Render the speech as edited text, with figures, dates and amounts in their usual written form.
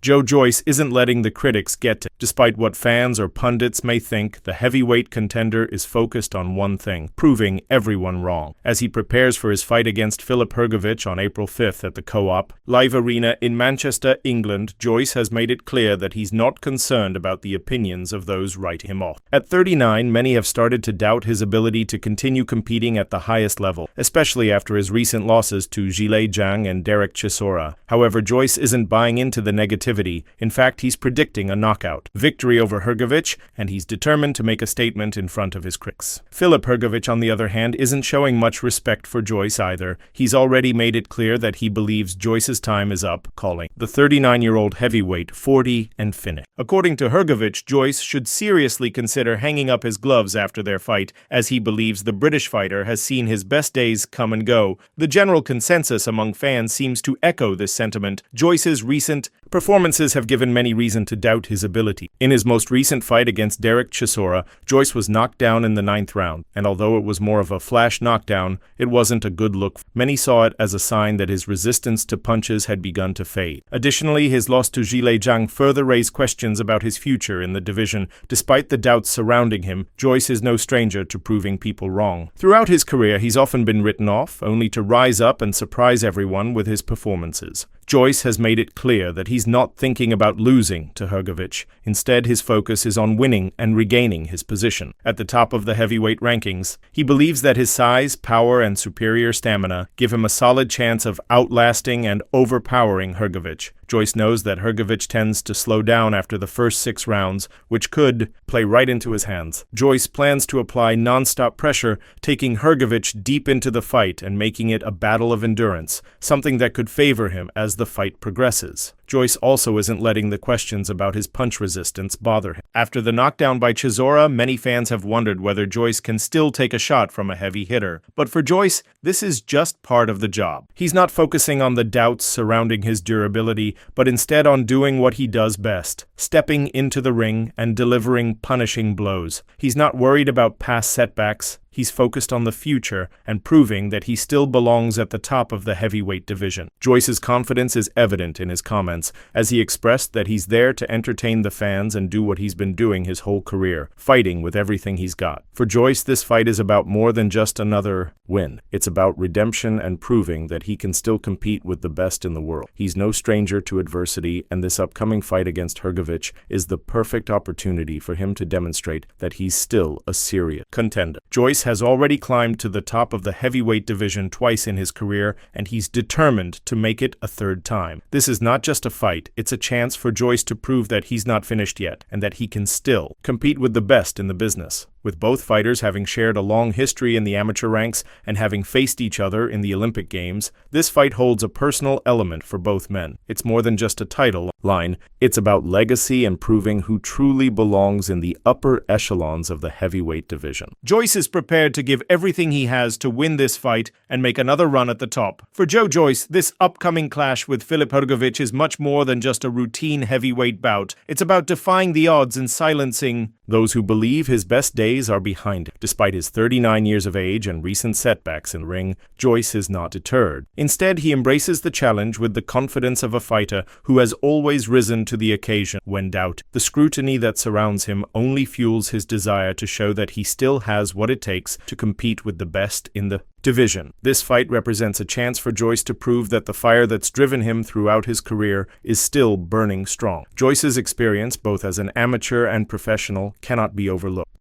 Joyce isn't letting the critics get to. Despite what fans or pundits may think, the heavyweight contender is focused on one thing: proving everyone wrong. As he prepares for his fight against Filip Hrgovic on April 5th at the Co-op Live Arena in Manchester, England, Joyce has made it clear that he's not concerned about the opinions of those writing him off. At 39, many have started to doubt his ability to continue competing at the highest level, especially after his recent losses to Zhilei Zhang and Derek Chisora. However, Joyce isn't buying into the negativity. In fact, he's predicting a knockout victory over Hrgovic, and he's determined to make a statement in front of his critics. Filip Hrgovic, on the other hand, isn't showing much respect for Joyce either. He's already made it clear that he believes Joyce's time is up, calling the 39-year-old heavyweight 40 and finished. According to Hrgovic, Joyce should seriously consider hanging up his gloves after their fight, as he believes the British fighter has seen his best days come and go. The general consensus among fans seems to echo this sentiment. Joyce's recent performances have given many reason to doubt his ability. In his most recent fight against Derek Chisora, Joyce was knocked down in the 9th round, and although it was more of a flash knockdown, it wasn't a good look. Many saw it as a sign that his resistance to punches had begun to fade. Additionally, his loss to Zhilei Zhang further raised questions about his future in the division. Despite the doubts surrounding him, Joyce is no stranger to proving people wrong. Throughout his career, he's often been written off, only to rise up and surprise everyone with his performances. Joyce has made it clear that he's not thinking about losing to Hrgovic. Instead, his focus is on winning and regaining his position at the top of the heavyweight rankings. He believes that his size, power, and superior stamina give him a solid chance of outlasting and overpowering Hrgovic. Joyce knows that Hrgovic tends to slow down after the first 6 rounds, which could play right into his hands. Joyce plans to apply non-stop pressure, taking Hrgovic deep into the fight and making it a battle of endurance, something that could favor him as the fight progresses. Joyce also isn't letting the questions about his punch resistance bother him. After the knockdown by Chisora, many fans have wondered whether Joyce can still take a shot from a heavy hitter. But for Joyce, this is just part of the job. He's not focusing on the doubts surrounding his durability, but instead on doing what he does best: stepping into the ring and delivering punishing blows. He's not worried about past setbacks. He's focused on the future and proving that he still belongs at the top of the heavyweight division. Joyce's confidence is evident in his comments, as he expressed that he's there to entertain the fans and do what he's been doing his whole career, fighting with everything he's got. For Joyce, this fight is about more than just another win. It's about redemption and proving that he can still compete with the best in the world. He's no stranger to adversity, and this upcoming fight against Hrgovic is the perfect opportunity for him to demonstrate that he's still a serious contender. Joyce has already climbed to the top of the heavyweight division twice in his career, and he's determined to make it a 3rd time. This is not just a fight, it's a chance for Joyce to prove that he's not finished yet, and that he can still compete with the best in the business. With both fighters having shared a long history in the amateur ranks and having faced each other in the Olympic Games, this fight holds a personal element for both men. It's more than just a title line, it's about legacy and proving who truly belongs in the upper echelons of the heavyweight division. Joyce is prepared to give everything he has to win this fight and make another run at the top. For Joyce, this upcoming clash with Filip Hrgovic is much more than just a routine heavyweight bout. It's about defying the odds and silencing those who believe his best days are behind him. Despite his 39 years of age and recent setbacks in the ring, Joyce is not deterred. Instead, he embraces the challenge with the confidence of a fighter who has always risen to the occasion when doubt. The scrutiny that surrounds him only fuels his desire to show that he still has what it takes to compete with the best in the division. This fight represents a chance for Joyce to prove that the fire that's driven him throughout his career is still burning strong. Joyce's experience, both as an amateur and professional, cannot be overlooked.